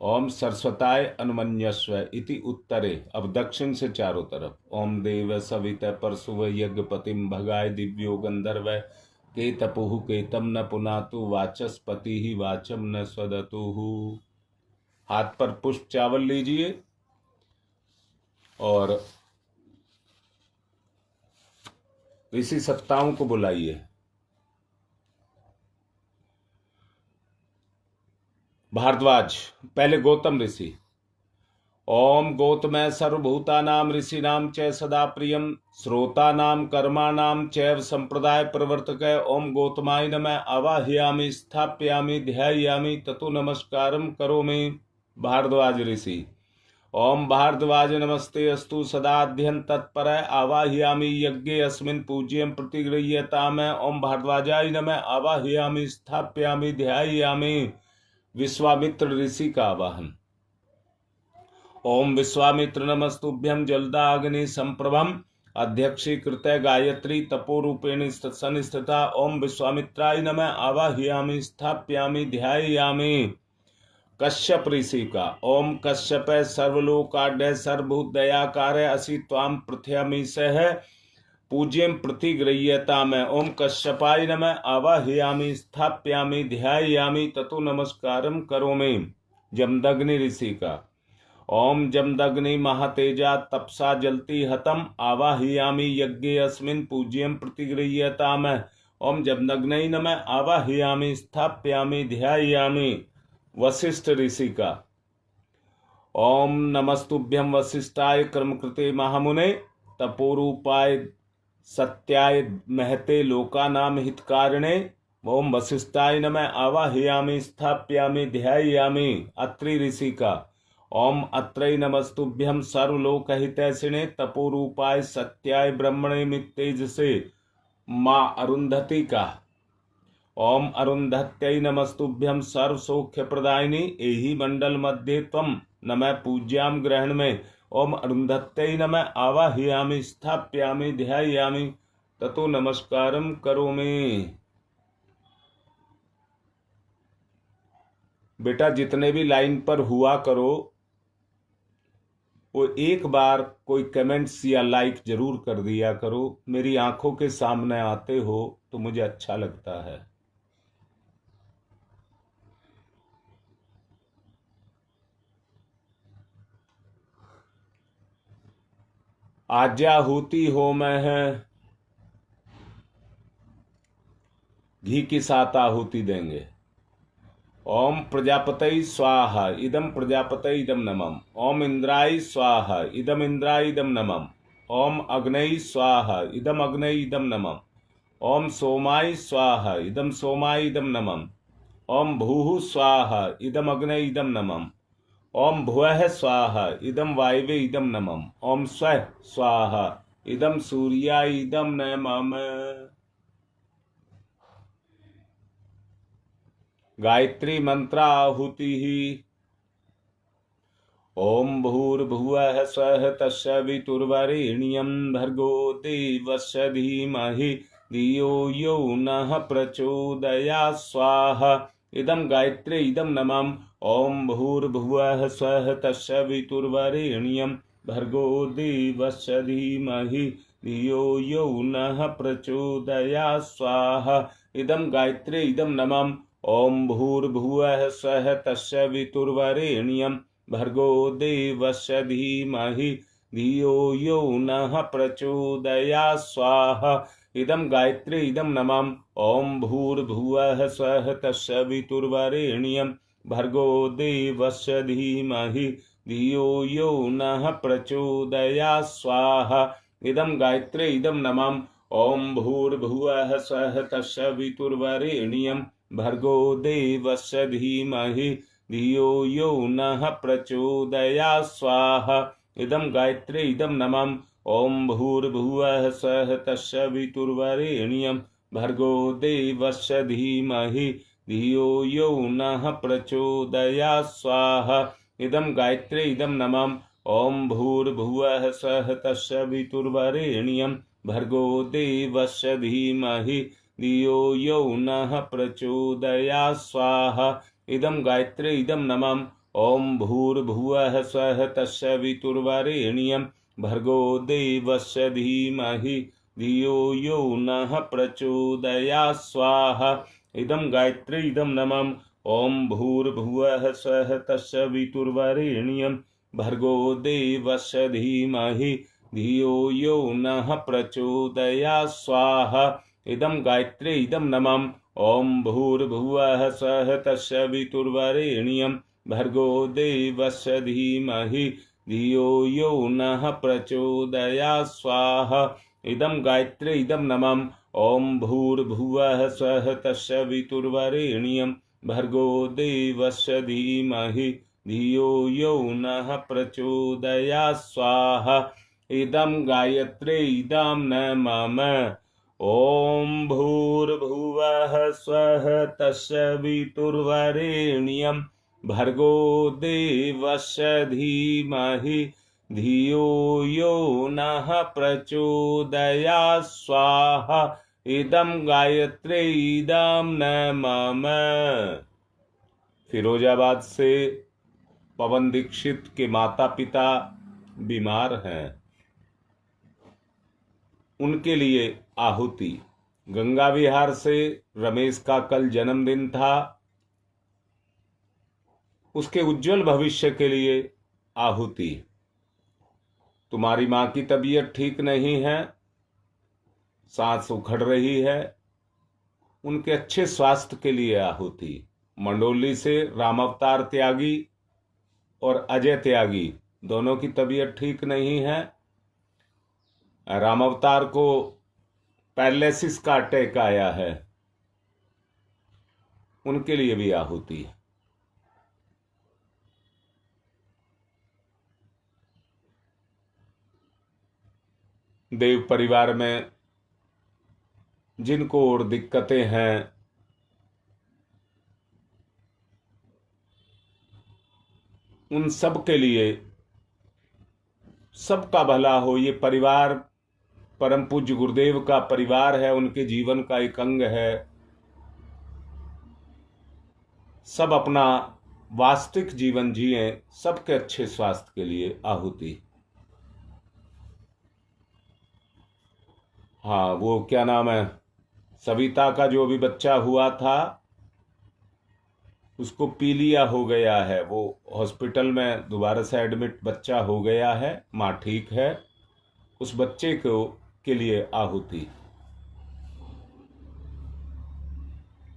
ओम सरस्वताय अनुमन्यस्व इति उत्तरे। अब दक्षिण से चारों तरफ। ओम देव सवित परशुव यज्ञपतिम भगाय दिव्यो गंधर्व के तपुः केतम न पुनातु वाचस्पति ही वाचम न स्वदतुः। हाथ पर पुष्प चावल लीजिए और ऋषि सत्ताओं को बुलाइए। भारद्वाज, पहले गौतम ऋषि। ओम गौतम सर्वभूतानां ऋषीणां च सदा प्रियं श्रोतानां कर्माणां चैव संप्रदाय प्रवर्तक। ओम गौतमाय नमः आवाहयामि स्थापयामि ध्यायामि ततो नमस्कारं करोमि। भारद्वाज ऋषि। ओम भारद्वाज नमस्ते अस्तु सदाध्यन तत्पर आवाहयामि यज्ञे अस्मिन् पूज्यं प्रतिगृह्यताम। ओम भारद्वाजाय नमः आवाहयामि स्थापयामि ध्यायामि। विश्वामित्र ऋषि का आवाहन। ओम विश्वामित्र नमस्तुभ्यं जलदाग्नि संप्रभम अध्यक्षीकृत गायत्री तपोरूपेण संस्थिता। ओम विश्वामित्राय नमः आवाहयामि स्थापयामि ध्यायामि। कश्यप ऋषि का। ओम कश्यप सर्वलोकाढ्य सर्वभूत दयाकार असि त्वां पृथ्व्यामीशः पूज्यं प्रतिगृह्यताम। ओम कश्यपाय नमः आवाहयामि स्थापयामि ध्यायामि ततो नमस्कारं करोमि। जमदग्नि ऋषि का। ओम जमदग्नि महातेजा तपसा जलति हतम आवाहयामि यज्ञे अस्मिन् पूज्यं प्रतिगृह्यताम। ओम जमदग्नै नमः आवाहयामि स्थापयामि ध्यायामि। वशिष्ठ ऋषि का। ओम नमस्तुभ्यं वशिष्ठाय कर्मकृते महामुने तपोरूपाय सत्याय महते लोकानां हितकारिणे। ओम वशिष्ठाय नमः आवाहयामि स्थापयामि ध्यायामि। अत्रि ऋषि का। ओम अत्रै नमस्तुभ्यं सर्वलोकहितैषिणे तपोरूपाय सत्याय ब्रह्मणे मित्तेजसे मां अरुंधति का। ओम अरुंधत्यै नमस्तुभ्यं सर्वसौख्यप्रदायिनी एहि मंडल मध्ये त्वं नमः पूज्यां ग्रहण में। ओम अरुंधत्यै नमः आवाहयामि स्थापयामि ध्यायामि ततो नमस्कारं करोमि। बेटा जितने भी लाइन पर हुआ करो वो एक बार कोई कमेंट्स या लाइक जरूर कर दिया करो। मेरी आंखों के सामने आते हो तो मुझे अच्छा लगता है। आज्याहुति होम है, घी के साथ आहुति देंगे। ओम प्रजापतये स्वाहा इदम प्रजापतये इदम नमः। ओम इंद्राय स्वाहा इदम इंद्राय इदम नमः। ओम अग्नये स्वाहा इदम अग्नये इदम नमः। ओम सोमाय स्वाहा इदम सोमाय इदम नमः। ओम भूः स्वाहा इदम अग्नये इदम नमः। ओम भुवः स्वाहा इदम वायवे इदम नमः। ओम स्वः स्वाहा इदम सूर्याय इदम नमः। गायत्री मंत्राहुति। ओम भूर्भुवः स्वः तत्सवितुर्वरेण्यं भर्गो देवस्य धीमहि धियो यो नः प्रचोदयात् स्वाहा। इदं गायत्री इदं नमः। ओम भूर्भुवः स्वः तत्सवितुर्वरेण्यं भर्गो देवस्य धीमहि धियो यो नः प्रचोदयात् स्वाहा। इदं गायत्री इदं नमः। ओम भूर्भुवः स्वः तत्सवितुर्वरेण्यं भर्गो देवस्य धीमहि धियो यो नः प्रचोदयात् स्वाहा। इदं गायत्री इदं नमः। ओम भूर्भुवः स्वः तत्सवितुर्वरेण्यं भर्गो देवस्य धीमहि धियो यो नः प्रचोदयात् स्वाहा। इदं गायत्री इदं नमः। ओम भूर्भुवः स्वः तत्सवितुर्वरेण्यं भर्गो देवस्य धीमहि धियो यो नः प्रचोदयात् स्वाहा। इदं गायत्री इदं नमः। ओम भूर्भुवः स्वः तत्सवितुर्वरेण्यं भर्गो देवस्य धीमहि धियो यो नः प्रचोदयात् स्वाहा। इदं गायत्री इदं नमः। ओम भूर्भुवः स्वः तत्सवितुर्वरेण्यं भर्गो देवस्य धीमहि धियो यो नः प्रचोदयात् स्वाहा। इदं गायत्री इदं नमः। ओम भूर्भुवः स्वः तत्सवितुर्वरेण्यं भर्गो देवस्य धीमहि धियो यो नः प्रचोदयात् स्वाहा। इदं गायत्री इदं नमः। ओम भूर्भुवः स्वः तत्सवितुर्वरेण्यं भर्गो देवस्य धीमहि धियो यो नः प्रचोदयात् स्वाहा। इदं गायत्री इदं नमः। ओम भूर्भुवः स्वः तत्सवितुर्वरेण्यं भर्गो देवस्य धीमहि धियो यो नः प्रचोदयात् स्वाहा। इदं गायत्री इदं नमः। ओम भूर्भुवः स्वः तत्सवितुर्वरेण्यं भर्गो देवस्य धीमहि धियो यो नः प्रचोदयात् स्वाहा। इदं गायत्री इदं नमः। ओम भूर्भुवः स्वः तत्सवितुर्वरेण्यं भर्गो देवस्य धीमहि धियो यो नः प्रचोदयात् स्वाहा। इदं गायत्री इदं नमः। फिरोजाबाद से पवन दीक्षित के माता पिता बीमार हैं, उनके लिए आहुति। गंगा विहार से रमेश का कल जन्मदिन था, उसके उज्जवल भविष्य के लिए आहुति। तुम्हारी माँ की तबीयत ठीक नहीं है, सांस उखड़ रही है, उनके अच्छे स्वास्थ्य के लिए आहुति। मंडोली से राम अवतार त्यागी और अजय त्यागी दोनों की तबीयत ठीक नहीं है। राम अवतार को पैरालिसिस का अटैक आया है, उनके लिए भी आहुति। देव परिवार में जिनको और दिक्कतें हैं, उन सब के लिए सबका भला हो। ये परिवार परम पूज्य गुरुदेव का परिवार है, उनके जीवन का एक अंग है। सब अपना वास्तविक जीवन जिए, सबके अच्छे स्वास्थ्य के लिए आहुति। हाँ, वो क्या नाम है, सविता का जो भी बच्चा हुआ था उसको पीलिया हो गया है, वो हॉस्पिटल में दोबारा से एडमिट बच्चा हो गया है, माँ ठीक है। उस बच्चे को के लिए आहुति।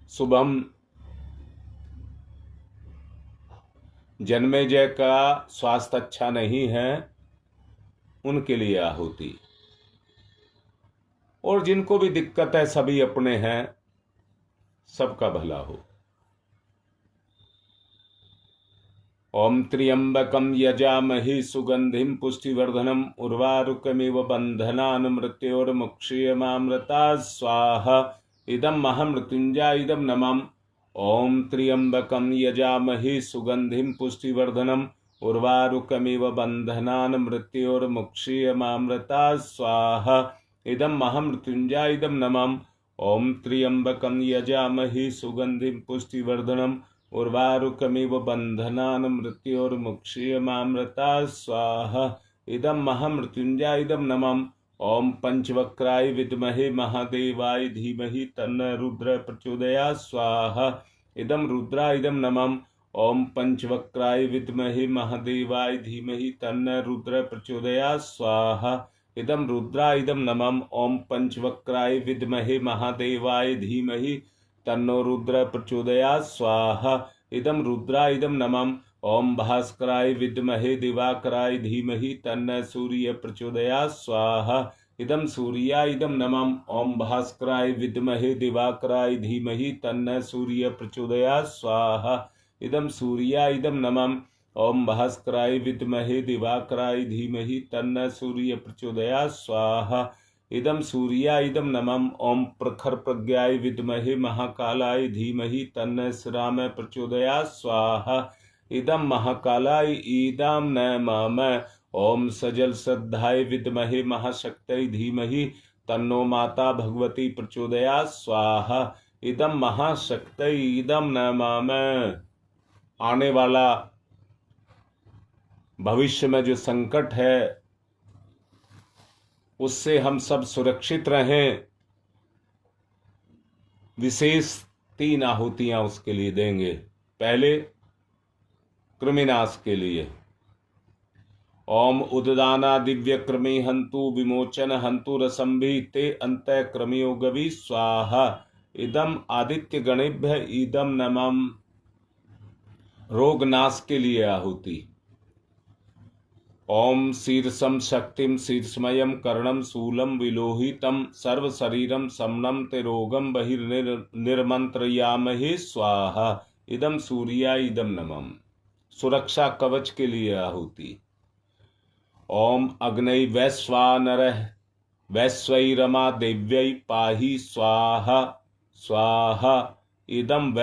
शुभम जन्मेजय का स्वास्थ्य अच्छा नहीं है, उनके लिए आहुति। और जिनको भी दिक्कत है सभी अपने हैं, सबका भला हो। ओम त्र्यंबकं यजामहे सुगंधिं पुष्टिवर्धनम् उर्वारुकमिव बन्धनान् मृत्योर्मुक्षीयमामृतात् स्वाहा। इदं महामृत्युंजय इदं नमः। ओम त्र्यंबकं यजामहे सुगंधिं पुष्टिवर्धनम् उर्वारुकमिव बन्धनान् मृत्योर्मुक्षीयमामृतात् स्वाहा। इदं महामृत्युंजय इदं नमः। ओम त्र्यंबकं यजामहे सुगंधिं पुष्टिवर्धनम् उर्वारुकमिव बन्धनान् मृत्योर्मुक्षीयमामृतात् स्वाहा। इदं महामृत्युंजय इदं नमः। ओम पंचवक्राय विद्महे महादेवाय धीमहि तन्नः रुद्रः प्रचोदयात् स्वाहा। इदं रुद्राय इदं नमः। ओम पंचवक्राय विद्महे महादेवाय धीमहि तन्नः रुद्रः प्रचोदयात् स्वाहा। इदं रुद्राय इदं नमः। ओम पंचवक्राय विद्महे महादेवाय धीमहि तन्नो रुद्र प्रचोदयात् स्वाहा। इदं रुद्राय इदं नमः। ओम भास्कराय विद्महे दिवाकराय धीमहि तन्नः सूर्य प्रचोदयात् स्वाहा। इदं सूर्याय इदं नमः। ओम भास्कराय विद्महे दिवाकराय धीमहि तन्नः सूर्य प्रचोदयात् स्वाहा। इदं सूर्याय इदं नमः। ओम भास्कराय विद्महे दिवाकराय धीमहि तन्नः सूर्य प्रचोदयात् स्वाहा। इदं सूर्याय इदं नमः। ओम प्रखर प्रज्ञाय विद्महे महाकालाय धीमहि तन्नः श्रीरामः प्रचोदयात् स्वाहा। इदं महाकालाय इदं नमः। ओम सजल श्रद्धाय विद्महे महाशक्तये धीमहि तन्नो माता भगवती प्रचोदयात् स्वाहा। इदम महाशक्ति इदम नमामि। आने वाला भविष्य में जो संकट है उससे हम सब सुरक्षित रहें। विशेष 3 आहुतियां उसके लिए देंगे। पहले कृमिनाश के लिए ओम उददाना दिव्य कृमि हंतु विमोचन हंतु रसंभि ते अंत क्रमियो गवि स्वाहा। इदम आदित्य गणेभ्य इदम नमम। रोगनाश के लिए आहुति ओम शीर्षम शक्तिम शीर्षमयम कर्णम शूलम विलोहितम सर्व शरीरम समनम ते रोगम बहिर्निर्मंत्रयामहि स्वाहा। इदम सूर्या इदम नमम। सुरक्षा कवच के लिए आहुति ओम अग्नि वैश्वानर वैश्वैरमा देव्यै पाहि स्वाहा स्वाहा। इदम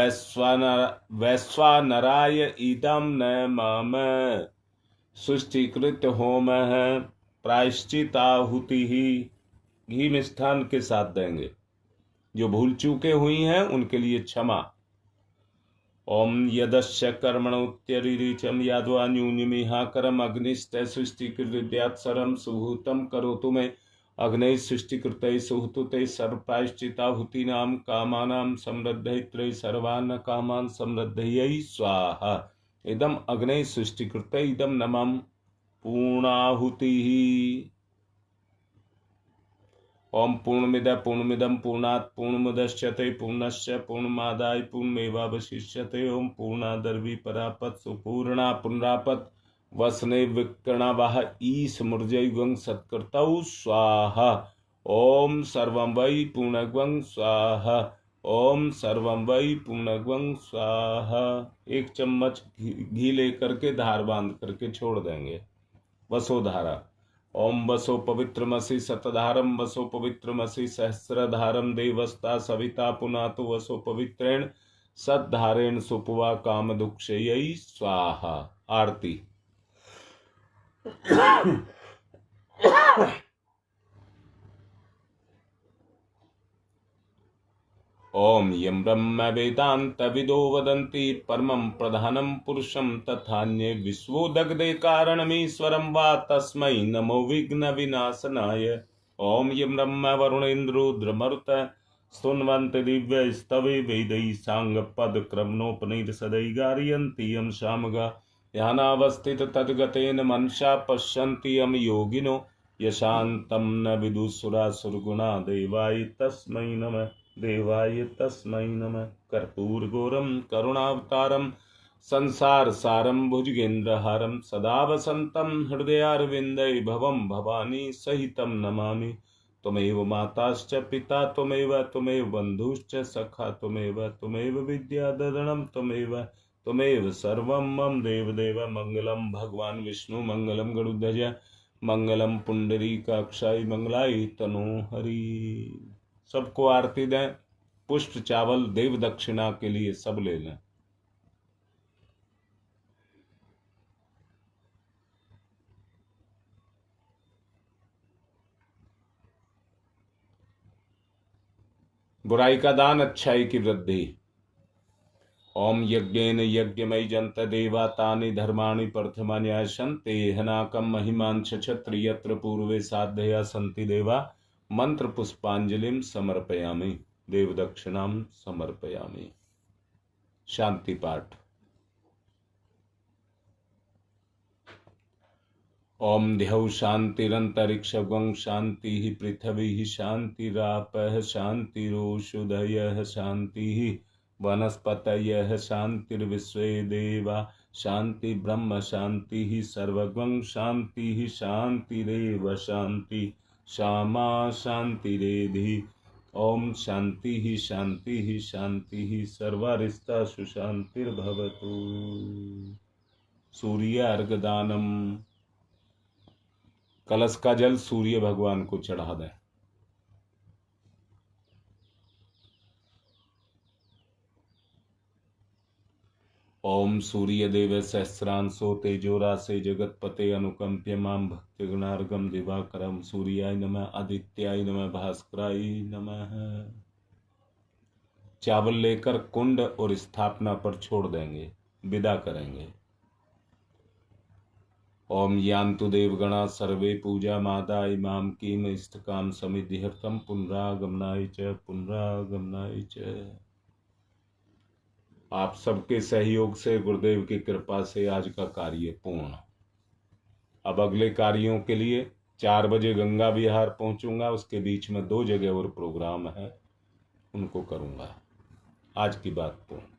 वैश्वानराय इदम नमामि। सुष्टिकृत होम है प्रायश्चित आहुति ही घी मिष्ठान के साथ देंगे। जो भूल चूके हुई हैं उनके लिए क्षमा। ओम यदस्य कर्मणोत्यरिचम यादवा न्यूनमिहाकरम अग्निस्ते सृष्टिकृत्यात्सरम सुहूतम करोतु मे अग्नि सृष्टिकृतै सुहूते सर्वप्रायश्चिताहुतीनां कामानां समृद्धयै सर्वान् कामान् समृद्धयै स्वाहा। इदम अग्नि सृष्टिकृत इदम नमम पूर्णाहुति। ओम पूर्णमिद पूर्णमिदम पूर्णात् पूर्णमुदच्यते पूर्णस्य पूर्णमादाय पूर्णमेवावशिष्यते। ओम पूर्णादर्वी परापत सुपूर्णा पुनरापत वसने विकर्णवः ईश मूर्जयं सत्कृतौ स्वाहा। ओम सर्वं वै पूर्णग्वं स्वाहा। ओम सर्वं वै पूर्णग्वं स्वाहा। 1 चम्मच घी लेकर के धार बांध करके छोड़ देंगे। वसोधारा ओम वसो पवित्रमसि शतधारम वसो पवित्रमसि सहस्रधारम देवस्ता सविता पुनातु वसो पवित्रेण सद्धारेण सुपुवा काम दुक्षयै स्वाहा। आरती ओम यं ब्रह्म वेदांत विदो वदन्ति परमं प्रधानं पुरुषं तथान्ये विश्वोदग्धे कारणमीश्वरं वा तस्मै नमो विघ्न विनाशनाय। ओम यं ब्रह्म वरुणेन्द्रुद्रमरुत स्तुन्वन्ति दिव्यस्तवे वेदैः साङ्गपदक्रमणोपनिषदै गारयन्ति यं सामगा ध्यानावस्थित तद्गतेन मनसा पश्यन्ति यं योगिनो यशान्तं न विदुषुरासुरगुणा देवाय तस्मै नमः देवाय तस्मै नमः। कर्पूरगौरं करुणावतारं संसार सारं भुजगेन्द्रहारं सदा वसन्तं हृदयारविन्दे भवं भवानी सहितं नमामि। त्वमेव माताश्च पिता त्वमेव बन्धुश्च सखा त्वमेव विद्याधरणं त्वमेव सर्वं मम देवदेव। मंगलम भगवान विष्णु मंगलम गरुड़ध्वज मंगलम पुंडरीकाक्षाय मंगलाय तनोहरि। सबको आरती दें। पुष्प चावल देव दक्षिणा के लिए सब ले लें। बुराई का दान अच्छाई की वृद्धि। ओम यज्ञेन यज्ञमय जंत देवा तानि धर्माणि प्रथमान्यासन्ते हनाकं महिमांश क्षत्रियत्र पूर्वे साधया सन्ति देवा। मंत्र पुष्पांजलिं समर्पयामि देव दक्षिणां समर्पयामि। शांति पाठ। ओम ध्यौ शांतिरंतरिक्षगं शांति पृथ्वी शांतिरापः शांतिरोषधयः शांति वनस्पतयः शांतिर्विश्वे देवा शांति ब्रह्म शांति सर्वगं शांति शांतिरेव शांति श्यामा शांतिरेधि। ओम शांति शांति शांति सर्वारिष्टा सुशांतिर्भवतु। सूर्य अर्घदानम। कलश का जल सूर्य भगवान को चढ़ा दें। ओम सूर्य देव सहस्रांशो तेजोरासे जगतपते अनुकंप्य माम भक्ति गुणार्गम दिवाकरम सूर्याय नमः आदित्याय नमः भास्कराय नमः। चावल लेकर कुंड और स्थापना पर छोड़ देंगे, विदा करेंगे। ओम यान्तु देवगणा सर्वे पूजा मादाय माम कीम इष्टकाम समिधिहर्तम पुनरागमनाय च। आप सबके सहयोग से, गुरुदेव की कृपा से आज का कार्य पूर्ण। अब अगले कार्यों के लिए 4 बजे गंगा विहार पहुंचूंगा, उसके बीच में 2 जगह और प्रोग्राम है, उनको करूंगा। आज की बात पूर्ण।